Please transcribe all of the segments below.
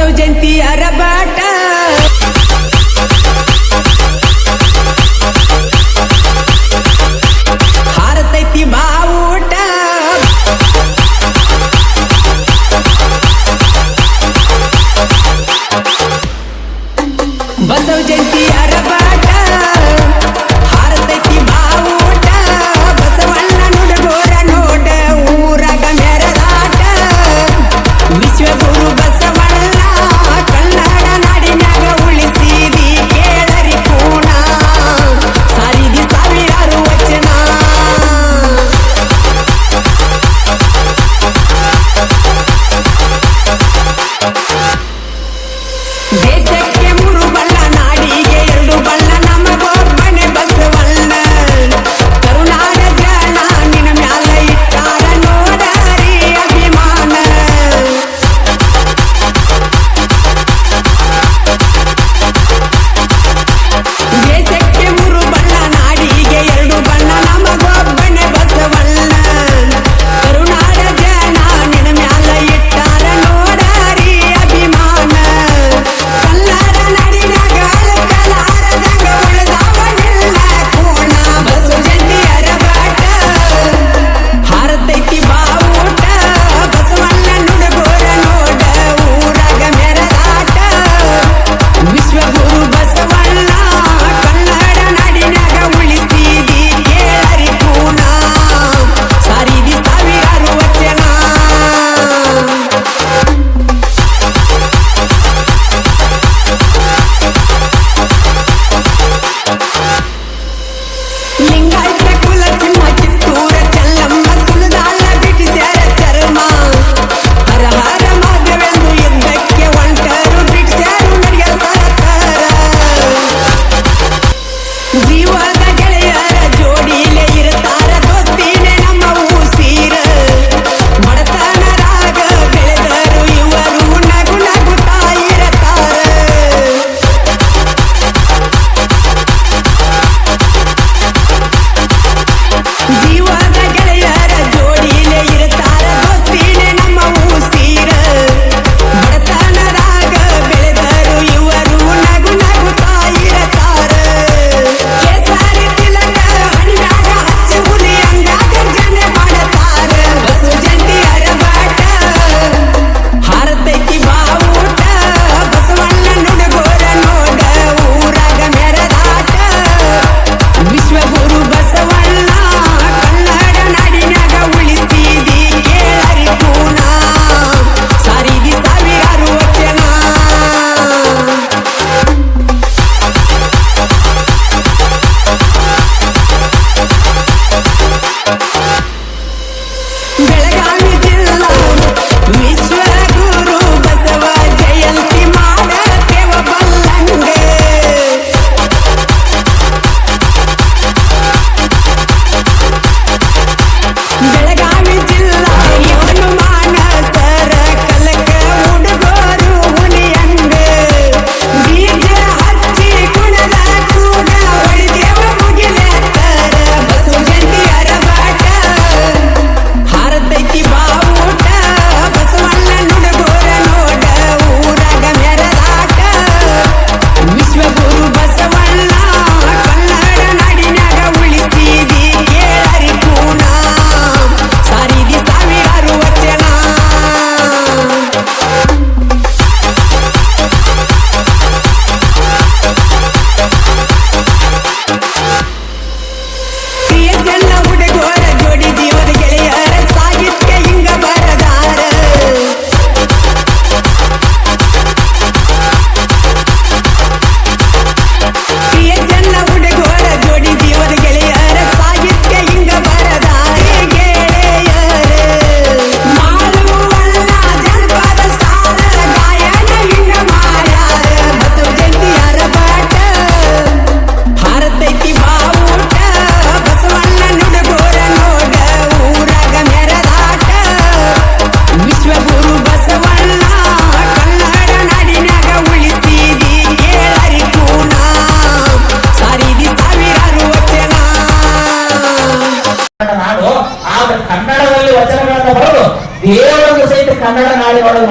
ಬಸವ ಜಯಂತಿ ಅರಬಾಟ ಹಾರತೈತಿ ಬಾವುಟ ಬಸವ ಜಯಂತಿ ಅರಬಾಟ ಹಾರತೈತಿ ಬಾವುಟ ಬಸವಣ್ಣ ನುಡಿಗೋರ ನೋಡ ಊರಾಗ ಮೆರದಾಟ ವಿಶ್ವಗುರು ಬಸವಣ್ಣ ಕನ್ನಡ ನಾಡಿನಾಗ ಉಳಿಸಿದಿ ಕೇಳರಿ ಪೂಣ ಸಾರಿದಿ ಸಾವಿರಾರು ವಚನ ದೇಶಕ್ಕೆ ಮೂರು ಬಲ್ಲ ನಾಡಿಗೆ ಎರಡು ಬಲ್ಲ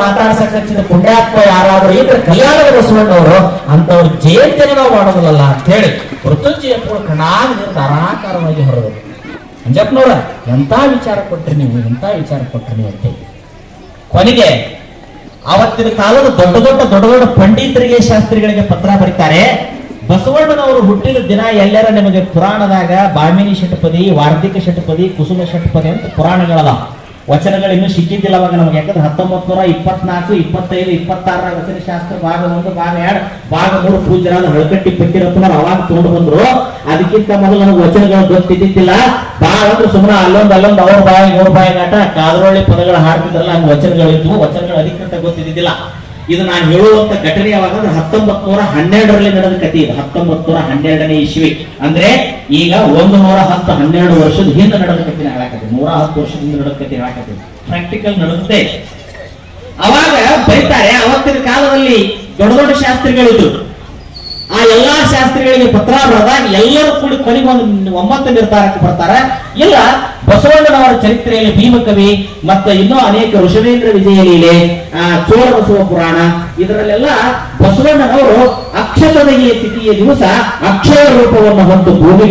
ಮಾತಾಡ್ಸಕ್ಕಿದ ಪುಣ್ಯಾತ್ಮ ಯಾರಾದ್ರೂ ಇದ್ರೆ ಕಲ್ಯಾಣದ ಬಸವಣ್ಣವರು ಅಂತವ್ರ ಜಯಂತಿನ ನಾವು ಮಾಡೋದಿಲ್ಲಲ್ಲ ಅಂತ ಹೇಳಿ ಮೃತ್ಯುಂಜಯ ಕಣಾಗ ಧಾರಾಕಾರವಾಗಿ ಹೊರದು. ಅಂಜಪ್ಪನವ್ರ ಎಂತ ವಿಚಾರ ಕೊಟ್ರಿ ನೀವು, ಎಂತ ವಿಚಾರ ಕೊಟ್ರಿ ನೀವು ಅಂತ. ಕೊನೆಗೆ ಅವತ್ತಿನ ಕಾಲದ ದೊಡ್ಡ ದೊಡ್ಡ ಪಂಡಿತರಿಗೆ ಶಾಸ್ತ್ರಿಗಳಿಗೆ ಪತ್ರ ಬರೀತಾರೆ. ಬಸವಣ್ಣನವರು ಹುಟ್ಟಿದ ದಿನ ಎಲ್ಲರ ನಿಮಗೆ ಪುರಾಣದಾಗ ಬಾಮಿನಿ ಷಟ್ಪದಿ, ವಾರ್ಧಿಕ ಷಟ್ಪದಿ, ಕುಸುಮ ಷಟ್ಪದಿ ಅಂತ ಪುರಾಣಗಳದ ವಚನಗಳು ಇನ್ನೂ ಸಿಕ್ಕಿದ್ದಿಲ್ಲ ಅವಾಗ ನಮಗೆ. ಯಾಕಂದ್ರೆ 1924, 25, 26 ವಚನ ಶಾಸ್ತ್ರ ಭಾಗ 1, ಭಾಗ 2, ಭಾಗ 3 ಪೂಜ್ಯರಾದ ಹಳಕಟ್ಟಿ ಪಟ್ಟಿರಪ್ಪನವ್ರು ಅವಾಗ ತಗೊಂಡು ಬಂದ್ರು. ಅದಕ್ಕಿಂತ ಮೊದಲು ನಮಗೆ ವಚನಗಳು ಗೊತ್ತಿದ್ದಿಲ್ಲ. ಭಾಳ ಅಂದ್ರೆ ಸುಮ್ಮನೆ ಅಲ್ಲೊಂದು ಅವ್ರ ಬಾಯಿ ಆಟ ಕಾದರೊಳ್ಳಿ ಪದಗಳು ಹಾಡ್ತಿದ್ರಲ್ಲ, ಹಂಗ ವಚನಗಳಿದ್ವು. ವಚನಗಳು ಅಧಿಕೃತ ಗೊತ್ತಿದ್ದಿಲ್ಲ. ಇದು ನಾನು ಹೇಳುವಂತ ಘಟನೆ ಯಾವಾಗ 1912ರಲ್ಲಿ ನಡೆದ ಕಥೆ. ಇದು 1912ನೇ ಇಸ್ವಿ ಅಂದ್ರೆ ಈಗ 110-12 ವರ್ಷದ ಹಿಂದೆ ನಡೆದ ಕಥೆ ಹೇಳಕತ್ತೀವಿ. 110 ವರ್ಷದ ಹಿಂದೆ ನಡೆದ ಕಥೆ ಹೇಳಕತ್ತೀವಿ. ಪ್ರಾಕ್ಟಿಕಲ್ ನಡೆಯುತ್ತೆ. ಅವಾಗ ಬರೀತಾರೆ, ಅವತ್ತಿನ ಕಾಲದಲ್ಲಿ ದೊಡ್ಡ ಶಾಸ್ತ್ರಿಗಳಿದ್ರು. ಆ ಎಲ್ಲಾ ಶಾಸ್ತ್ರಿಗಳಿಗೆ ಪತ್ರ ಬರೆದಾಗ ಎಲ್ಲರೂ ಕೂಡಿ ಕೊನೆಗೆ ಒಂದು 9 ನಿರ್ಧಾರಕ್ಕೆ ಬರ್ತಾರೆ. ಇಲ್ಲ, ಬಸವಣ್ಣನವರ ಚರಿತ್ರೆಯಲ್ಲಿ ಭೀಮಕವಿ ಮತ್ತು ಇನ್ನೂ ಅನೇಕ ಋಷಭೇಂದ್ರ ವಿಜಯ ಲೀಲೆ, ಚೋಳ ಬಸವ ಪುರಾಣ, ಇದರಲ್ಲೆಲ್ಲ ಬಸವಣ್ಣನವರು ಅಕ್ಷತದೆಯ ತಿಥಿಯ ದಿವಸ ಅಕ್ಷಯ ರೂಪವನ್ನು ಹೊತ್ತು ಭೂಮಿ